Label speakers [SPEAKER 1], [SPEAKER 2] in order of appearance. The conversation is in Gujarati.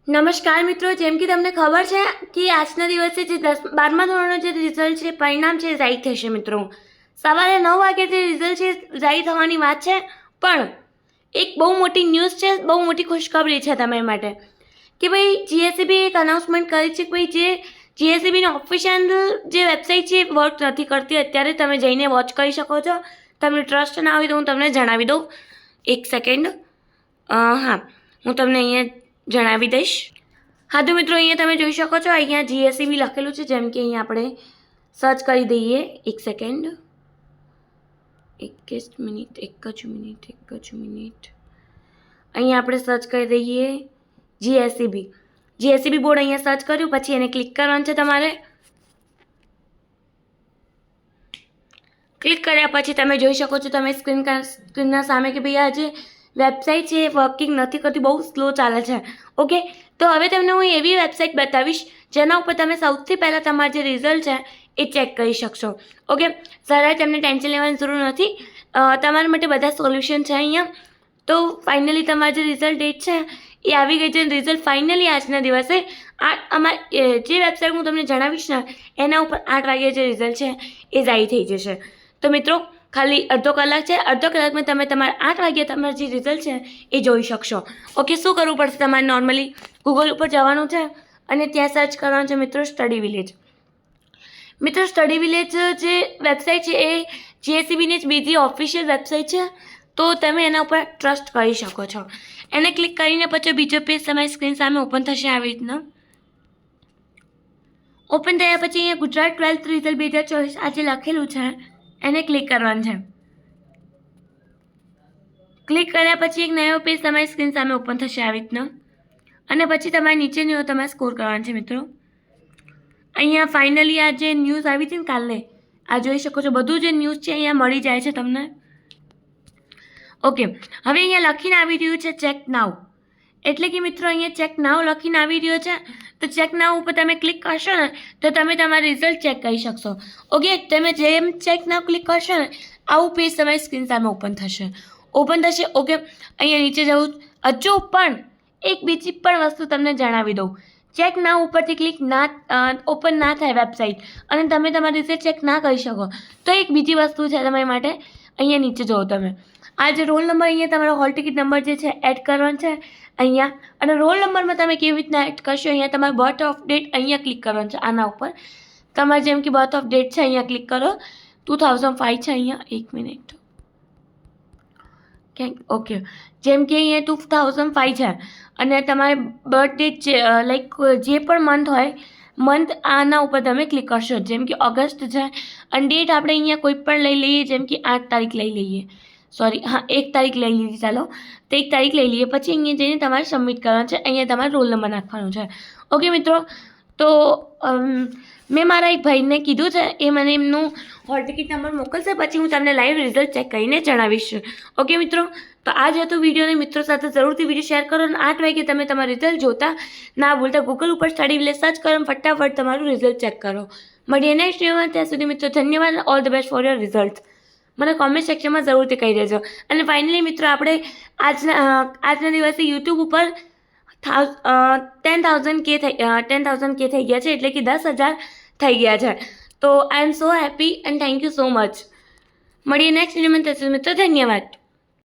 [SPEAKER 1] નમસ્કાર મિત્રો, જેમ કે તમને ખબર છે કે આજના દિવસે જે 12મા ધોરણનું જે રિઝલ્ટ છે, પરિણામ છે, જાહેર થશે મિત્રો. સવારે 9 વાગ્યાથી રિઝલ્ટ છે જાહેર થવાની વાત છે. પણ એક બહુ મોટી ન્યૂઝ છે, બહુ મોટી ખુશખબરી છે તમારા માટે કે ભાઈ જીએસસીબી એક અનાઉન્સમેન્ટ કરી છે કે ભાઈ જે જીએસસીબીની ઓફિશિયલ જે વેબસાઇટ છે એ વર્ક નથી કરતી. અત્યારે તમે જઈને વોચ કરી શકો છો. તમને ટ્રસ્ટ ના હોય તો હું તમને જણાવી દઉં. એક સેકન્ડ. હા, હું તમને અહીંયા જણાવી દઈશ. હા તો મિત્રો, અહીંયા તમે જોઈ શકો છો, અહીંયા જીએસસીબી લખેલું છે. જેમ કે અહીંયા આપણે સર્ચ કરી દઈએ. એક સેકન્ડ, એક જ મિનિટ. અહીંયા આપણે સર્ચ કરી દઈએ જીએસસીબી બોર્ડ. અહીંયા સર્ચ કર્યું પછી એને ક્લિક કરવાનું છે તમારે. ક્લિક કર્યા પછી તમે જોઈ શકો છો તમે સ્ક્રીનના સામે કે ભાઈ આ જે વેબસાઇટ છે એ વર્કિંગ નથી કરતી, બહુ સ્લો ચાલે છે. ઓકે, તો હવે તમને હું એવી વેબસાઇટ બતાવીશ જેના ઉપર તમે સૌથી પહેલાં તમારું જે રિઝલ્ટ છે એ ચેક કરી શકશો. ઓકે, જરાય તમને ટેન્શન લેવાની જરૂર નથી. તમારા માટે બધા સોલ્યુશન છે અહીંયા. તો ફાઇનલી તમારું જે રિઝલ્ટ ડેટ છે એ આવી ગઈ છે. રિઝલ્ટ ફાઇનલી આજના દિવસે જે વેબસાઇટ હું તમને જણાવીશ ને એના ઉપર 8 વાગ્યે જે રિઝલ્ટ છે એ જાહેર થઈ જશે. તો મિત્રો, ખાલી અડધો કલાક છે. અડધો કલાકમાં તમે તમારા 8 વાગ્યે તમારું જે રિઝલ્ટ છે એ જોઈ શકશો. ઓકે, શું કરવું પડશે તમારે? નોર્મલી ગૂગલ ઉપર જવાનું છે અને ત્યાં સર્ચ કરવાનું છે મિત્રો સ્ટડી વિલેજ. મિત્રો, સ્ટડી વિલેજ જે વેબસાઇટ છે એ જીએસસીબીની જ બીજી ઓફિશિયલ વેબસાઇટ છે. તો તમે એના ઉપર ટ્રસ્ટ કરી શકો છો. એને ક્લિક કરીને પછી બીજો પેજ તમારી સ્ક્રીન સામે ઓપન થશે. આવી રીતના ઓપન થયા પછી અહીંયા ગુજરાત 12th રિઝલ્ટ 2024 આ જે લખેલું છે એને ક્લિક કરવાનું છે. ક્લિક કર્યા પછી એક નવો પેજ તમારી સ્ક્રીન સામે ઓપન થશે આવી રીતના. અને પછી તમારે નીચેની તમારે સ્કોર કરવાનું છે મિત્રો. અહીંયા ફાઇનલી આ જે ન્યૂઝ આવી હતી ને કાલે, આ જોઈ શકો છો. બધું જે ન્યૂઝ છે અહીંયા મળી જાય છે તમને. ઓકે, હવે અહીંયા લખીને આવી રહ્યું છે ચેક નાવ. એટલે કે મિત્રો અહીંયા ચેક નાવ લખીને આવી રહ્યો છે. તો ચેક નાવ ઉપર તમે ક્લિક કરશો ને તો તમે તમારું રિઝલ્ટ ચેક કરી શકશો. ઓકે, તમે જેમ ચેક નાવ ક્લિક કરશો ને આવું પેજ તમારી સ્ક્રીન સામે ઓપન થશે. ઓકે, અહીંયા નીચે જવું. હજુ પણ એક બીજી પણ વસ્તુ તમને જણાવી દઉં. ચેક નાવ ઉપરથી ક્લિક ઓપન ના થાય વેબસાઇટ અને તમે તમારી રિઝલ્ટ ચેક ના કરી શકો તો એક બીજી વસ્તુ છે તમારી માટે. અહીંયા નીચે જુઓ તમે. આ જે રોલ નંબર અહીંયા તમારો હોલ ટિકિટ નંબર જે છે એડ કરવાનો છે અહીંયા. અને રોલ નંબરમાં તમે કેવી રીતના એડ કરશો, અહીંયા તમારે બર્થ ઓફ ડેટ અહીંયા ક્લિક કરવાનું છે. આના ઉપર તમારે જેમ કે બર્થ ઓફ ડેટ છે અહીંયા ક્લિક કરો. 2005 છે અહીંયા. 1 મિનિટ. ઓકે, જેમ કે અહીંયા 2005 છે અને તમારે બર્થ ડેટ છે લાઈક જે પણ મંથ હોય મંથ આના ઉપર તમે ક્લિક કરશો. જેમ કે ઓગસ્ટ છે અને ડેટ આપણે અહીંયા કોઈ પણ લઈ લઈએ. જેમ કે 8 તારીખ લઈ લઈએ. સોરી, હા 1 તારીખ લઈ લીધી. ચાલો, તો 1 તારીખ લઈ લઈએ. પછી અહીંયા જઈને તમારે સબમિટ કરવાનું છે. અહીંયા તમારે રોલ નંબર નાખવાનો છે. ઓકે મિત્રો, તો મેં મારા એક ભાઈને કીધું છે, એ મને એમનું હોલ ટિકિટ નંબર મોકલશે. પછી હું તમને લાઈવ રિઝલ્ટ ચેક કરીને જણાવીશ. ઓકે મિત્રો, તો આ જ હતું વિડીયોને. મિત્રો સાથે જરૂરથી વિડીયો શેર કરો અને 8 વાગે તમે તમારું રિઝલ્ટ જોતા ના ભૂલતા ગૂગલ ઉપર સ્ટડી વિલેજ સર્ચ કરો, ફટાફટ તમારું રિઝલ્ટ ચેક કરો. મળીએ નેક્સ્ટ વિડીયોમાં. ત્યાં સુધી મિત્રો ધન્યવાદ. All the best for your result. મને કોમેન્ટ સેક્શનમાં જરૂરથી કહી દેજો. અને ફાઇનલી મિત્રો, આપણે આજના દિવસે યુટ્યુબ ઉપર 10,000 કે થઈ ગયા છે. એટલે કે 10,000 થઈ ગયા છે. તો I am so happy and thank you so much. મળીએ નેક્સ્ટ વિડીયોમાં. ત્યાં સુધી મિત્રો ધન્યવાદ.